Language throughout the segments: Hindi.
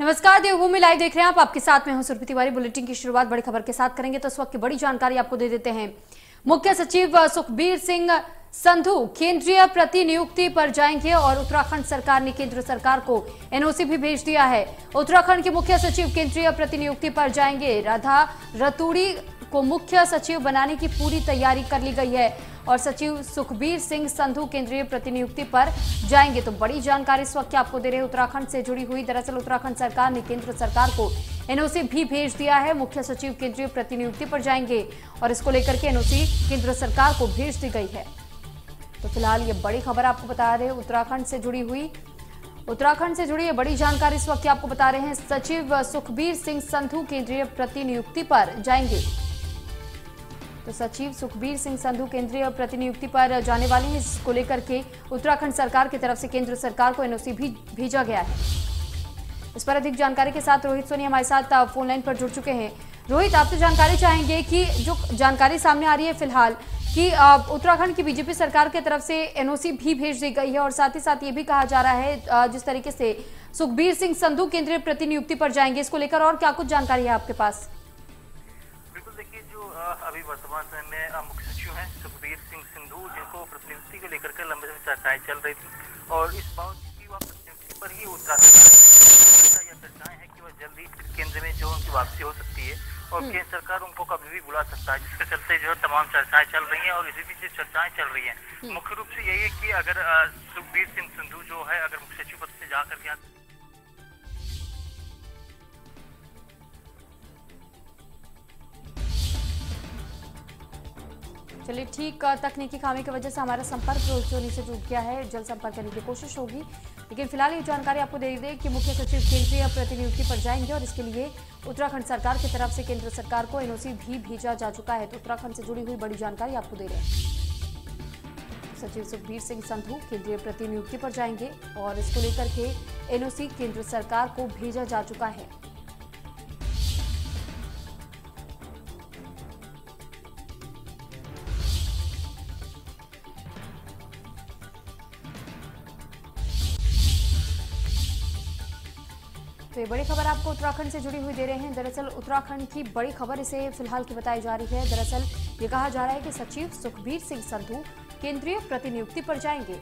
नमस्कार, देवभूमि लाइव देख रहे हैं आप। आपके साथ में हूं सुरभि तिवारी। बुलेटिन की शुरुआत बड़ी खबर के साथ करेंगे तो इस वक्त की बड़ी जानकारी आपको दे देते हैं। मुख्य सचिव सुखबीर सिंह संधू केंद्रीय प्रतिनियुक्ति पर जाएंगे और उत्तराखंड सरकार ने केंद्र सरकार को एनओसी भी भेज दिया है। उत्तराखंड के मुख्य सचिव केंद्रीय प्रतिनियुक्ति पर जाएंगे। राधा रतूड़ी को मुख्य सचिव बनाने की पूरी तैयारी कर ली गई है और सचिव सुखबीर सिंह संधू केंद्रीय प्रतिनियुक्ति पर जाएंगे। तो बड़ी जानकारी इस वक्त आपको दे रहे हैं उत्तराखंड से जुड़ी हुई। दरअसल उत्तराखंड सरकार ने केंद्र सरकार को एनओसी भी भेज दिया है। मुख्य सचिव केंद्रीय प्रतिनियुक्ति पर जाएंगे और इसको लेकर के एनओसी केंद्र सरकार को भेज दी गई है। तो फिलहाल ये बड़ी खबर आपको बता रहे हैं उत्तराखंड से जुड़ी हुई। उत्तराखंड से जुड़ी ये बड़ी जानकारी इस वक्त आपको बता रहे हैं। सचिव सुखबीर सिंह संधू केंद्रीय प्रतिनियुक्ति पर जाएंगे। तो सचिव सुखबीर सिंह संधू केंद्रीय प्रतिनियुक्ति पर जाने वाले हैं। इसको लेकर के उत्तराखंड सरकार की तरफ से केंद्र सरकार को एनओसी भी भेजा गया है। इस पर अधिक जानकारी के साथ रोहित सोनी हमारे साथ फोन लाइन पर जुड़ चुके हैं। रोहित, आप तो जानकारी चाहेंगे कि जो जानकारी सामने आ रही है फिलहाल कि उत्तराखंड की बीजेपी सरकार की तरफ से एनओसी भी भेज दी गई है और साथ ही साथ ये भी कहा जा रहा है जिस तरीके से सुखबीर सिंह संधू केंद्रीय प्रतिनियुक्ति पर जाएंगे, इसको लेकर और क्या कुछ जानकारी है आपके पास? बिल्कुल, देखिए जो अभी वर्तमान समय में मुख्य सचिव हैं सुखबीर सिंह संधू, जिनको प्रतिनियुक्ति को लेकर के लंबे समय चर्चाएं चल रही थी और इस बावजूद की वह प्रतिनियुक्ति पर ही उत्तराखंड यह चर्चाएं हैं कि वह जल्दी केंद्र में जो उनकी वापसी हो सकती है और केंद्र सरकार उनको कभी भी बुला सकता है, जिसके चलते जो है तमाम चर्चाएं चल रही हैं। और इसी बीच जो चर्चाएं चल रही हैं मुख्य रूप से यही है कि अगर सुखबीर सिंह संधू जो है अगर मुख्य सचिव पद से जाकर के चलिए ठीक, तकनीकी खामी की वजह से हमारा संपर्क रोहित से टूट गया है। जल्द संपर्क करने की कोशिश होगी, लेकिन फिलहाल ये जानकारी आपको दे दें कि मुख्य सचिव केंद्रीय प्रतिनियुक्ति पर जाएंगे और इसके लिए उत्तराखंड सरकार की तरफ से केंद्र सरकार को एनओसी भी भेजा जा चुका है। तो उत्तराखंड से जुड़ी हुई बड़ी जानकारी आपको दे रहे हैं। सचिव सुखबीर सिंह संधू केंद्रीय प्रतिनियुक्ति पर जाएंगे और इसको लेकर के एनओसी केंद्र सरकार को भेजा जा चुका है। तो ये बड़ी खबर आपको उत्तराखंड से जुड़ी हुई दे रहे हैं। दरअसल उत्तराखंड की बड़ी खबर इसे फिलहाल की बताई जा रही है। दरअसल ये कहा जा रहा है कि सचिव सुखबीर सिंह संधू केंद्रीय प्रतिनियुक्ति पर जाएंगे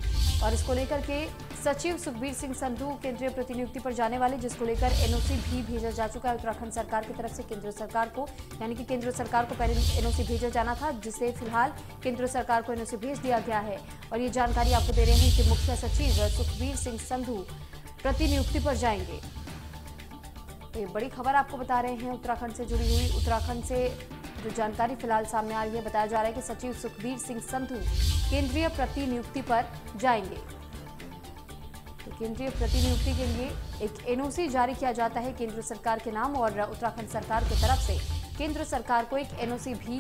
और इसको लेकर के सचिव सुखबीर सिंह संधू केंद्रीय प्रतिनियुक्ति पर जाने वाले, जिसको लेकर एनओसी भी भेजा जा चुका है उत्तराखंड सरकार की तरफ से केंद्र सरकार को। यानी कि केंद्र सरकार को पहले एनओसी भेजा जाना था, जिसे फिलहाल केंद्र सरकार को एनओसी भेज दिया गया है। और ये जानकारी आपको दे रहे हैं कि मुख्य सचिव सुखबीर सिंह संधू प्रतिनियुक्ति पर जाएंगे। तो ये बड़ी खबर आपको बता रहे हैं उत्तराखंड से जुड़ी हुई। उत्तराखंड से जो जानकारी फिलहाल सामने आ रही है, बताया जा रहा है कि सचिव सुखबीर सिंह संधू केंद्रीय प्रतिनियुक्ति पर जाएंगे। तो केंद्रीय प्रतिनियुक्ति के लिए एक एनओसी जारी किया जाता है केंद्र सरकार के नाम और उत्तराखंड सरकार की तरफ से केंद्र सरकार को एक एनओसी भी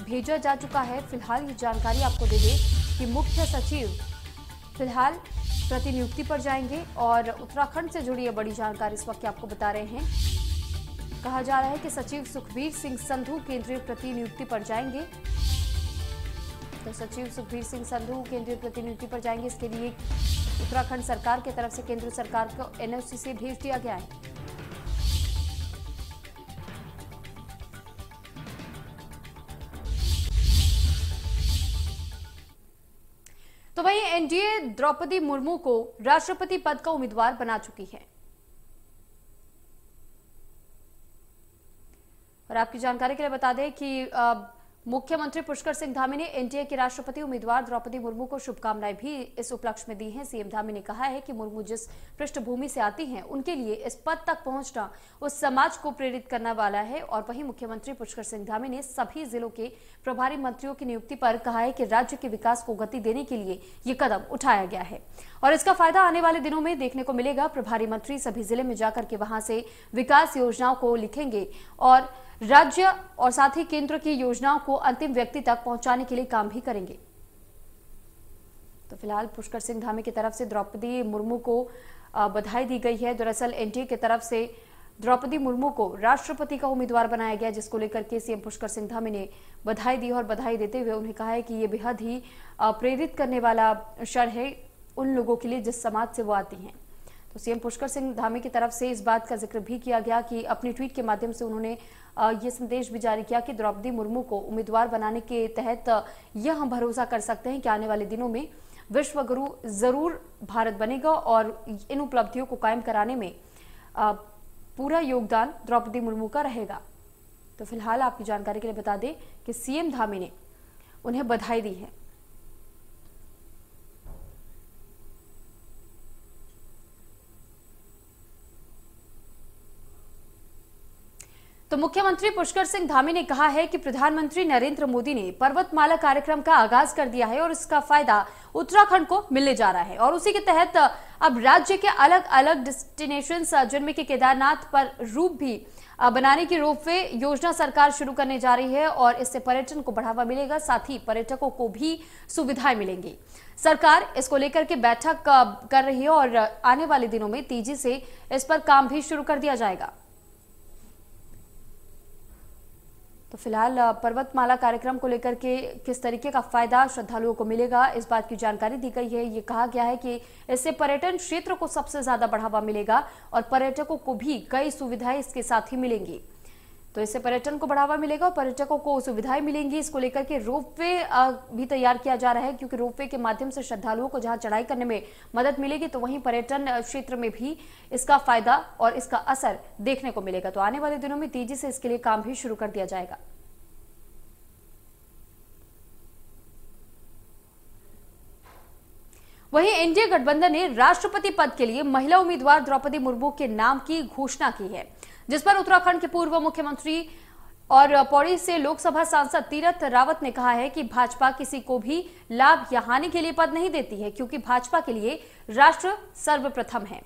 भेजा जा चुका है। फिलहाल ये जानकारी आपको दे दें कि मुख्य सचिव फिलहाल प्रतिनियुक्ति पर जाएंगे और उत्तराखंड से जुड़ी यह बड़ी जानकारी इस वक्त आपको बता रहे हैं। कहा जा रहा है कि सचिव सुखबीर सिंह संधू केंद्रीय प्रतिनियुक्ति पर जाएंगे। तो सचिव सुखबीर सिंह संधू केंद्रीय प्रतिनियुक्ति पर जाएंगे, इसके लिए उत्तराखंड सरकार की तरफ से केंद्र सरकार को एनओसी से भेज दिया गया है। तो वहीं एनडीए द्रौपदी मुर्मू को राष्ट्रपति पद का उम्मीदवार बना चुकी है। और आपकी जानकारी के लिए बता दें कि मुख्यमंत्री पुष्कर सिंह धामी ने एनडीए के राष्ट्रपति उम्मीदवार द्रौपदी मुर्मू को शुभकामनाएं भी इस उपलक्ष्य में दी हैं। सीएम धामी ने कहा है कि मुर्मू जिस पृष्ठभूमि से आती हैं, उनके लिए इस पद तक पहुंचना उस समाज को प्रेरित करने वाला है। और वहीं मुख्यमंत्री पुष्कर सिंह धामी ने सभी जिलों के प्रभारी मंत्रियों की नियुक्ति पर कहा है कि राज्य के विकास को गति देने के लिए ये कदम उठाया गया है और इसका फायदा आने वाले दिनों में देखने को मिलेगा। प्रभारी मंत्री सभी जिले में जाकर के वहां से विकास योजनाओं को लिखेंगे और राज्य और साथ ही केंद्र की योजनाओं को अंतिम व्यक्ति तक पहुंचाने के लिए काम भी करेंगे। तो फिलहाल पुष्कर सिंह धामी की तरफ से द्रौपदी मुर्मू को बधाई दी गई है। दरअसल एनडीए की तरफ से द्रौपदी मुर्मू को राष्ट्रपति का उम्मीदवार बनाया गया, जिसको लेकर के सीएम पुष्कर सिंह धामी ने बधाई दी और बधाई देते हुए उन्हें कहा है कि ये बेहद ही प्रेरित करने वाला क्षण है उन लोगों के लिए जिस समाज से वो आती हैं। तो सीएम पुष्कर सिंह धामी की तरफ से इस बात का जिक्र भी किया गया कि अपनी ट्वीट के माध्यम से उन्होंने ये संदेश भी जारी किया कि द्रौपदी मुर्मू को उम्मीदवार बनाने के तहत यह हम भरोसा कर सकते हैं कि आने वाले दिनों में विश्व गुरु जरूर भारत बनेगा और इन उपलब्धियों को कायम कराने में पूरा योगदान द्रौपदी मुर्मू का रहेगा। तो फिलहाल आपकी जानकारी के लिए बता दें कि सीएम धामी ने उन्हें बधाई दी है। तो मुख्यमंत्री पुष्कर सिंह धामी ने कहा है कि प्रधानमंत्री नरेंद्र मोदी ने पर्वतमाला कार्यक्रम का आगाज कर दिया है और इसका फायदा उत्तराखंड को मिलने जा रहा है और उसी के तहत अब राज्य के अलग अलग डेस्टिनेशंस जिनमें कि केदारनाथ पर रूप भी बनाने की रोपवे योजना सरकार शुरू करने जा रही है और इससे पर्यटन को बढ़ावा मिलेगा, साथ ही पर्यटकों को भी सुविधाएं मिलेंगी। सरकार इसको लेकर के बैठक कर रही है और आने वाले दिनों में तेजी से इस पर काम भी शुरू कर दिया जाएगा। तो फिलहाल पर्वतमाला कार्यक्रम को लेकर के किस तरीके का फायदा श्रद्धालुओं को मिलेगा, इस बात की जानकारी दी गई है। ये कहा गया है कि इससे पर्यटन क्षेत्र को सबसे ज्यादा बढ़ावा मिलेगा और पर्यटकों को भी कई सुविधाएं इसके साथ ही मिलेंगी। तो इससे पर्यटन को बढ़ावा मिलेगा और पर्यटकों को सुविधाएं मिलेंगी। इसको लेकर के रोपवे भी तैयार किया जा रहा है, क्योंकि रोपवे के माध्यम से श्रद्धालुओं को जहां चढ़ाई करने में मदद मिलेगी तो वहीं पर्यटन क्षेत्र में भी इसका फायदा और इसका असर देखने को मिलेगा। तो आने वाले दिनों में तेजी से इसके लिए काम भी शुरू कर दिया जाएगा। वहीं एनडीए गठबंधन ने राष्ट्रपति पद के लिए महिला उम्मीदवार द्रौपदी मुर्मू के नाम की घोषणा की है, जिस पर उत्तराखंड के पूर्व मुख्यमंत्री और पौड़ी से लोकसभा सांसद तीरथ रावत ने कहा है कि भाजपा किसी को भी लाभ या हानि के लिए पद नहीं देती है, क्योंकि भाजपा के लिए राष्ट्र सर्वप्रथम है।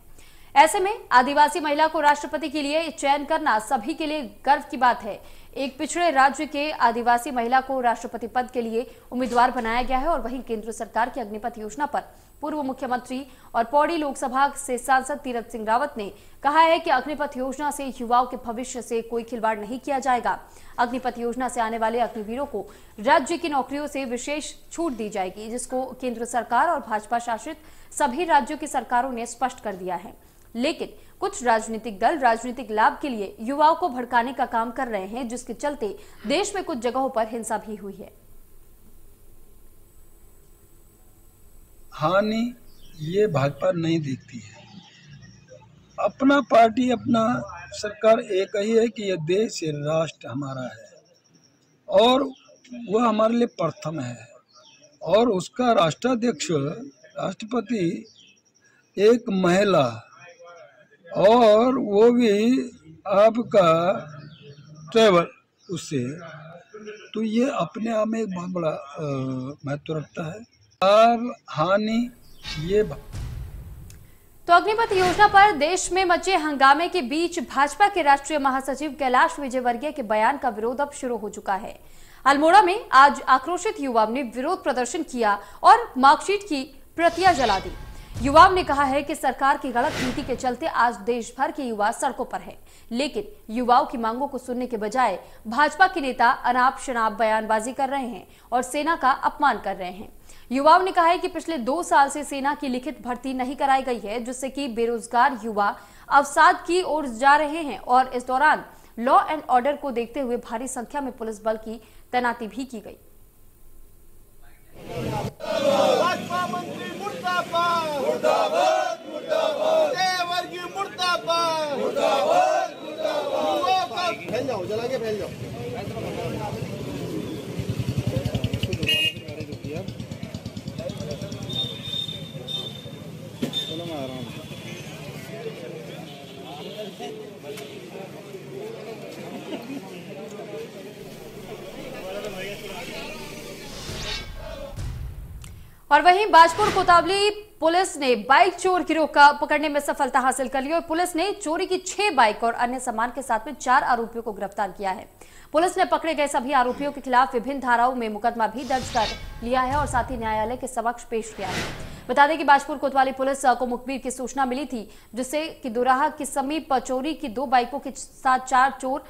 ऐसे में आदिवासी महिला को राष्ट्रपति के लिए चयन करना सभी के लिए गर्व की बात है। एक पिछड़े राज्य के आदिवासी महिला को राष्ट्रपति पद के लिए उम्मीदवार बनाया गया है और वहीं केंद्र सरकार की अग्निपथ योजना पर पूर्व मुख्यमंत्री और पौड़ी लोकसभा से सांसद तीरथ सिंह रावत ने कहा है कि अग्निपथ योजना से युवाओं के भविष्य से कोई खिलवाड़ नहीं किया जाएगा। अग्निपथ योजना से आने वाले अग्निवीरों को राज्य की नौकरियों से विशेष छूट दी जाएगी, जिसको केंद्र सरकार और भाजपा शासित सभी राज्यों की सरकारों ने स्पष्ट कर दिया है। लेकिन कुछ राजनीतिक दल राजनीतिक लाभ के लिए युवाओं को भड़काने का काम कर रहे हैं, जिसके चलते देश में कुछ जगहों पर हिंसा भी हुई है। हानि ये भाजपा नहीं देखती है। अपना पार्टी अपना सरकार एक ही है कि यह देश ये राष्ट्र हमारा है और वह हमारे लिए प्रथम है और उसका राष्ट्राध्यक्ष राष्ट्रपति एक महिला और वो भी आपका ट्रेवल उससे, तो ये अपने आप में एक बहुत बड़ा महत्व रखता है। अब हानि ये तो अग्निपथ योजना पर देश में मचे हंगामे के बीच भाजपा के राष्ट्रीय महासचिव कैलाश विजयवर्गीय के बयान का विरोध अब शुरू हो चुका है। अल्मोड़ा में आज आक्रोशित युवाओं ने विरोध प्रदर्शन किया और मार्कशीट की प्रतियां जला दी। युवाओं ने कहा है कि सरकार की गलत नीति के चलते आज देश भर के युवा सड़कों पर हैं, लेकिन युवाओं की मांगों को सुनने के बजाय भाजपा के नेता अनाप शनाप बयानबाजी कर रहे हैं और सेना का अपमान कर रहे हैं। युवाओं ने कहा है कि पिछले 2 साल से सेना की लिखित भर्ती नहीं कराई गई है, जिससे कि बेरोजगार युवा अवसाद की ओर जा रहे हैं और इस दौरान लॉ एंड ऑर्डर को देखते हुए भारी संख्या में पुलिस बल की तैनाती भी की गई। भाजपा मंत्री मुर्दाबाद, मुर्दाबाद, मुर्दाबाद, वर्गीय मुर्दाबाद, मुर्दाबाद, मुर्दाबाद। फैल जाओ, जला के फैल जाओ। चलो मैं आ रहा हूँ। और वहीं बाजपुर कोतवाली पुलिस ने बाइक चोर गिरोह का पकड़ने में सफलता हासिल कर ली और पुलिस ने चोरी की 6 बाइक और अन्य सामान के साथ में 4 आरोपियों को गिरफ्तार किया है। पुलिस ने पकड़े गए सभी आरोपियों के खिलाफ विभिन्न धाराओं में मुकदमा भी दर्ज कर लिया है और साथ ही न्यायालय के समक्ष पेश किया है। बता दें कि बाजपुर कोतवाली पुलिस को मुखबिर की सूचना मिली थी, जिससे कि दोराहा के समीप चोरी की 2 बाइकों के साथ 4 चोर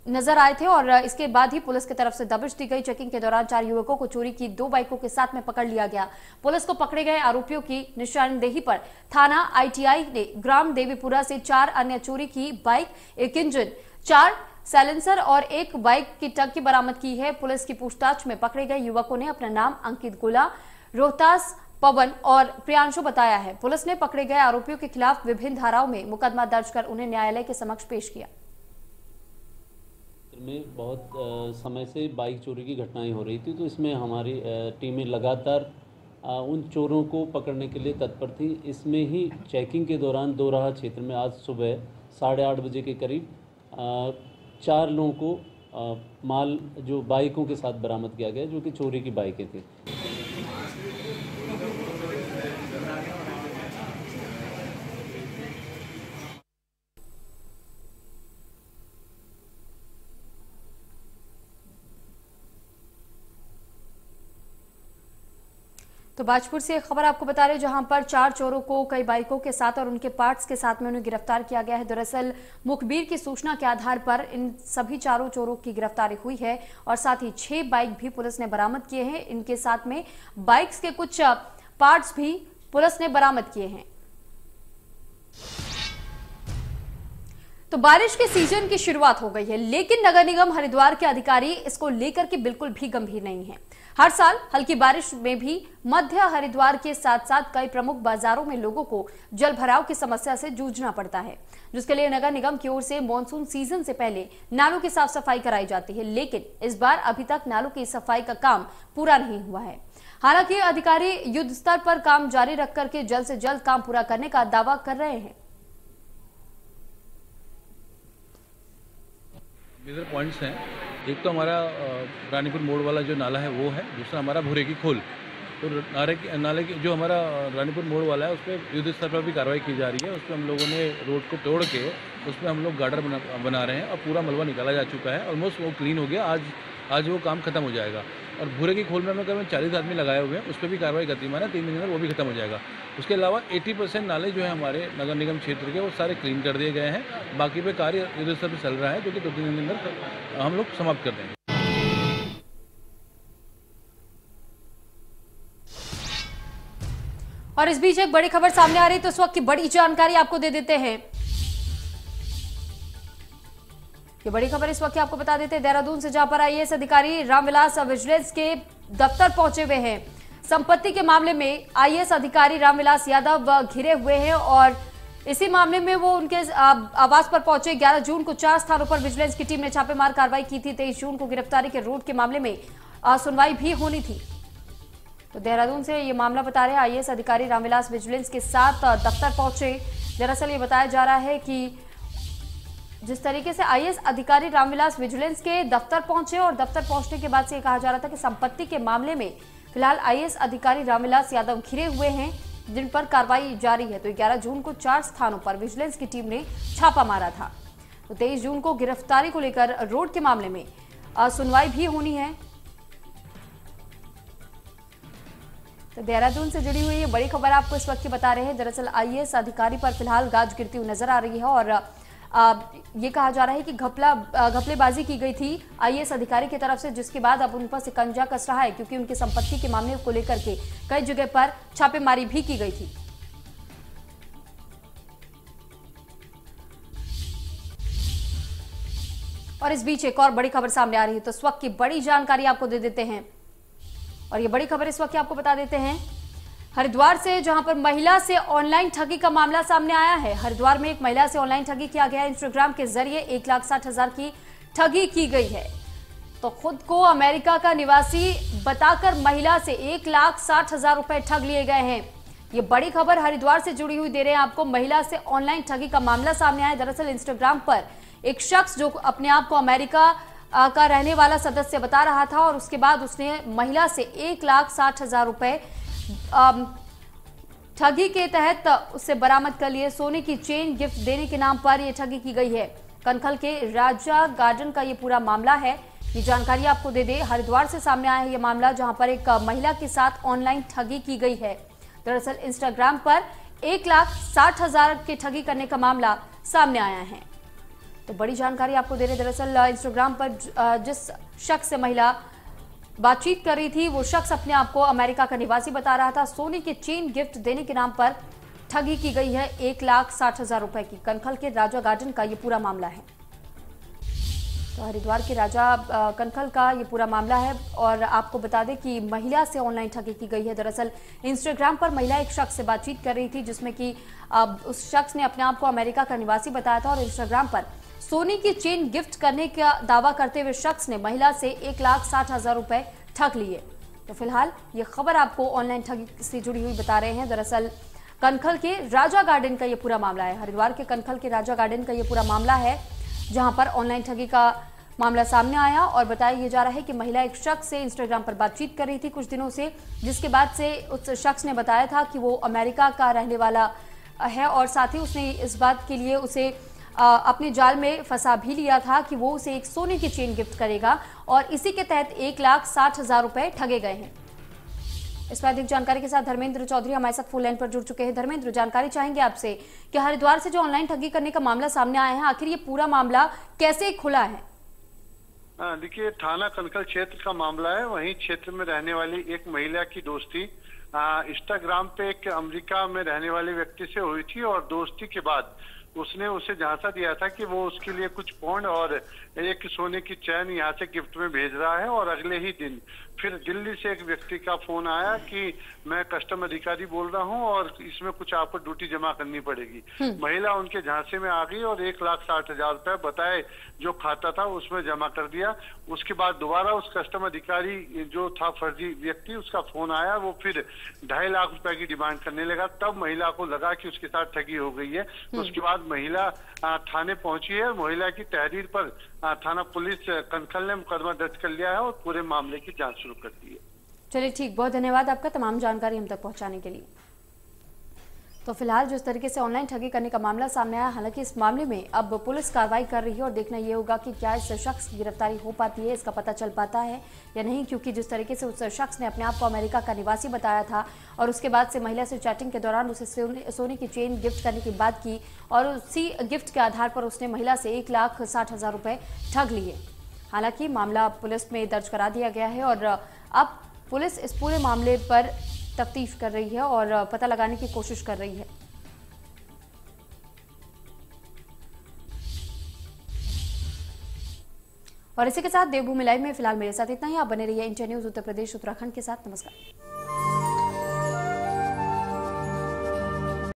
नजर आए थे और इसके बाद ही पुलिस की तरफ से दबिश दी गई। चेकिंग के दौरान 4 युवकों को चोरी की 2 बाइकों के साथ में पकड़ लिया गया। पुलिस को पकड़े गए आरोपियों की निशानदेही पर थाना ITI ने ग्राम देवीपुरा से 4 अन्य चोरी की बाइक, 1 इंजन, 4 साइलेंसर और 1 बाइक की टंकी बरामद की है। पुलिस की पूछताछ में पकड़े गए युवकों ने अपना नाम अंकित गोला, रोहतास, पवन और प्रियांशु बताया है। पुलिस ने पकड़े गए आरोपियों के खिलाफ विभिन्न धाराओं में मुकदमा दर्ज कर उन्हें न्यायालय के समक्ष पेश किया। में बहुत समय से बाइक चोरी की घटनाएं हो रही थी, तो इसमें हमारी टीमें लगातार उन चोरों को पकड़ने के लिए तत्पर थी। इसमें ही चेकिंग के दौरान दोराहा क्षेत्र में आज सुबह 8:30 बजे के करीब 4 लोगों को माल जो बाइकों के साथ बरामद किया गया, जो कि चोरी की बाइकें थी। तो बाजपुर से खबर आपको बता रहे, जहां पर 4 चोरों को कई बाइकों के साथ और उनके पार्ट्स के साथ में उन्हें गिरफ्तार किया गया है। दरअसल मुखबिर की सूचना के आधार पर इन सभी 4 चोरों की गिरफ्तारी हुई है और साथ ही 6 बाइक भी पुलिस ने बरामद किए हैं। इनके साथ में बाइक्स के कुछ पार्ट्स भी पुलिस ने बरामद किए हैं। तो बारिश के सीजन की शुरुआत हो गई है, लेकिन नगर निगम हरिद्वार के अधिकारी इसको लेकर के बिल्कुल भी गंभीर नहीं है। हर साल हल्की बारिश में भी मध्य हरिद्वार के साथ साथ कई प्रमुख बाजारों में लोगों को जल भराव की समस्या से जूझना पड़ता है, जिसके लिए नगर निगम की ओर से मॉनसून सीजन से पहले नालों की साफ सफाई कराई जाती है। लेकिन इस बार अभी तक नालों की सफाई का काम पूरा नहीं हुआ है। हालांकि अधिकारी युद्ध स्तर पर काम जारी रख करके जल्द से जल्द काम पूरा करने का दावा कर रहे हैं। मेजर पॉइंट्स हैं, एक तो हमारा रानीपुर मोड़ वाला जो नाला है वो है, दूसरा हमारा भूरे की खोल। तो नाले की जो हमारा रानीपुर मोड़ वाला है उस पर युद्ध स्तर पर भी कार्रवाई की जा रही है। उस पर हम लोगों ने रोड को तोड़ के उस पर हम लोग गार्डर बना रहे हैं और पूरा मलबा निकाला जा चुका है। ऑलमोस्ट वो क्लीन हो गया, आज वो काम खत्म हो जाएगा। और भूरे की खोल में हमें करीब 40 आदमी लगाए हुए हैं, उस पर भी कार्रवाई करती है 3 दिन में वो भी खत्म हो जाएगा। उसके अलावा 80% नाले जो है हमारे नगर निगम क्षेत्र के वो सारे क्लीन कर दिए गए हैं। बाकी पे कार्य युद्ध स्तर पर चल रहा है, जो कि 2-3 दिन अंदर हम लोग समाप्त कर देंगे। और इस बीच एक बड़ी खबर सामने आ रही, तो इस वक्त की बड़ी जानकारी आपको दे देते हैं। ये बड़ी खबर इस वक्त आपको बता देते हैं देहरादून से, जहां पर IAS अधिकारी रामविलास विजिलेंस के दफ्तर पहुंचे हुए हैं। संपत्ति के मामले में IAS अधिकारी रामविलास यादव घिरे हुए हैं और इसी मामले में वो उनके आवास पर पहुंचे। 11 जून को 4 स्थानों पर विजिलेंस की टीम ने छापेमार कार्रवाई की थी। 23 जून को गिरफ्तारी के रूट के मामले में सुनवाई भी होनी थी। तो देहरादून से ये मामला बता रहे IAS अधिकारी रामविलास विजिलेंस के साथ दफ्तर पहुंचे। दरअसल ये बताया जा रहा है कि जिस तरीके से IAS अधिकारी रामविलास विजिलेंस के दफ्तर पहुंचे और दफ्तर पहुंचने के बाद से कहा जा रहा था कि संपत्ति के मामले में फिलहाल IAS अधिकारी रामविलास यादव घिरे हुए हैं, जिन पर कार्रवाई जारी है। तो 11 जून को 4 स्थानों पर विजिलेंस की टीम ने छापा मारा था। तो 23 जून को गिरफ्तारी को लेकर रोड के मामले में सुनवाई भी होनी है। तो देहरादून से जुड़ी हुई ये बड़ी खबर आपको इस वक्त की बता रहे हैं। दरअसल IAS अधिकारी पर फिलहाल गाज गिरती हुई नजर आ रही है और ये कहा जा रहा है कि घपलेबाजी की गई थी IAS अधिकारी की तरफ से, जिसके बाद अब उन पर शिकंजा कस रहा है, क्योंकि उनकी संपत्ति के मामले को लेकर के कई जगह पर छापेमारी भी की गई थी। और इस बीच एक और बड़ी खबर सामने आ रही है, तो इस वक्त की बड़ी जानकारी आपको दे देते हैं। और ये बड़ी खबर इस वक्त आपको बता देते हैं हरिद्वार से, जहां पर महिला से ऑनलाइन ठगी का मामला सामने आया है। हरिद्वार में एक महिला से ऑनलाइन ठगी किया गया। इंस्टाग्राम के जरिए 1,60,000 की ठगी की गई है। तो खुद को अमेरिका का निवासी बताकर महिला से 1,60,000 रुपए ठग लिए गए हैं। ये बड़ी खबर हरिद्वार से जुड़ी हुई दे रहे हैं आपको। महिला से ऑनलाइन ठगी का मामला सामने आया। दरअसल इंस्टाग्राम पर एक शख्स जो अपने आप को अमेरिका का रहने वाला सदस्य बता रहा था और उसके बाद उसने महिला से 1,60,000 रुपए ठगी के तहत उससे बरामद कर लिए। सोने की चेन गिफ्ट देने के नाम पर यह ठगी की गई है। कनखल के राजा गार्डन का ये पूरा मामला है। ये जानकारी आपको दे दे, हरिद्वार से सामने आया है ये मामला, जहां पर एक महिला के साथ ऑनलाइन ठगी की गई है। दरअसल इंस्टाग्राम पर 1,60,000 की ठगी करने का मामला सामने आया है। तो बड़ी जानकारी आपको दे रहे। दरअसल इंस्टाग्राम पर जिस शख्स से महिला बातचीत कर रही थी वो शख्स अपने आप को अमेरिका का निवासी बता रहा था। सोने की चेन गिफ्ट देने के नाम पर ठगी की गई है 1,60,000 रुपए की। कनखल के राजा गार्डन का ये पूरा मामला है। तो हरिद्वार के राजा कनखल का ये पूरा मामला है और आपको बता दें कि महिला से ऑनलाइन ठगी की गई है। दरअसल इंस्टाग्राम पर महिला एक शख्स से बातचीत कर रही थी जिसमें कि उस शख्स ने अपने आप को अमेरिका का निवासी बताया था और इंस्टाग्राम पर सोने की चेन गिफ्ट करने का दावा करते हुए शख्स ने महिला से 1,60,000 रुपए ठग लिए। तो फिलहाल ये खबर आपको ऑनलाइन ठगी से जुड़ी हुई बता रहे हैं। दरअसल कनखल के राजा गार्डन का ये पूरा मामला है। हरिद्वार के कनखल के राजा गार्डन का ये पूरा मामला है जहां पर ऑनलाइन ठगी का मामला सामने आया और बताया यह जा रहा है कि महिला एक शख्स से इंस्टाग्राम पर बातचीत कर रही थी कुछ दिनों से, जिसके बाद से उस शख्स ने बताया था कि वो अमेरिका का रहने वाला है और साथ ही उसने इस बात के लिए उसे अपने जाल में फंसा भी लिया था कि वो उसे एक सोने की चेन गिफ्ट करेगा और इसी के तहत 1,60,000 रुपए ठगे गए हैं। इस पर अधिक जानकारी के साथ धर्मेंद्र चौधरी हमारे साथ फोन लाइन पर जुड़ चुके हैं। धर्मेंद्र, जानकारी चाहेंगे आपसे कि हरिद्वार से जो ऑनलाइन ठगी करने का मामला सामने आया है, आखिर ये पूरा मामला कैसे खुला है? देखिए, थाना कनखल क्षेत्र का मामला है। वहीं क्षेत्र में रहने वाली एक महिला की दोस्ती इंस्टाग्राम पे एक अमेरिका में रहने वाले व्यक्ति से हुई थी और दोस्ती के बाद उसने उसे झांसा दिया था कि वो उसके लिए कुछ पौंड और एक सोने की चैन यहाँ से गिफ्ट में भेज रहा है। और अगले ही दिन फिर दिल्ली से एक व्यक्ति का फोन आया कि मैं कस्टम अधिकारी बोल रहा हूँ और इसमें कुछ आपको ड्यूटी जमा करनी पड़ेगी। महिला उनके झांसे में आ गई और 1,60,000 रुपए बताए जो खाता था उसमें जमा कर दिया। उसके बाद दोबारा उस कस्टम अधिकारी जो था फर्जी व्यक्ति, उसका फोन आया। वो फिर 2.5 लाख रुपए की डिमांड करने लगा। तब महिला को लगा कि उसके साथ ठगी हो गई है। उसके बाद महिला थाने पहुंची है। महिला की तहरीर पर थाना पुलिस कनखल ने मुकदमा दर्ज कर लिया है और पूरे मामले की जांच शुरू कर दी है। चलिए ठीक, बहुत धन्यवाद आपका तमाम जानकारी हम तक पहुंचाने के लिए। तो फिलहाल जिस तरीके से ऑनलाइन ठगी करने का मामला सामने आया, हालांकि इस मामले में अब पुलिस कार्रवाई कर रही है और देखना यह होगा कि क्या इस शख्स की गिरफ्तारी हो पाती है, इसका पता चल पाता है या नहीं, क्योंकि जिस तरीके से उस शख्स ने अपने आप को अमेरिका का निवासी बताया था और उसके बाद से महिला से चैटिंग के दौरान उसे सोने की चेन गिफ्ट करने की बात की और उसी गिफ्ट के आधार पर उसने महिला से 1,60,000 रुपए ठग लिए। हालांकि मामला पुलिस में दर्ज करा दिया गया है और अब पुलिस इस पूरे मामले पर तफ्तीश कर रही है और पता लगाने की कोशिश कर रही है। और इसी के साथ देवभूमि लाइव में फिलहाल मेरे साथ इतना ही। आप बने रहिए इंडिया न्यूज उत्तर प्रदेश उत्तराखंड के साथ। नमस्कार।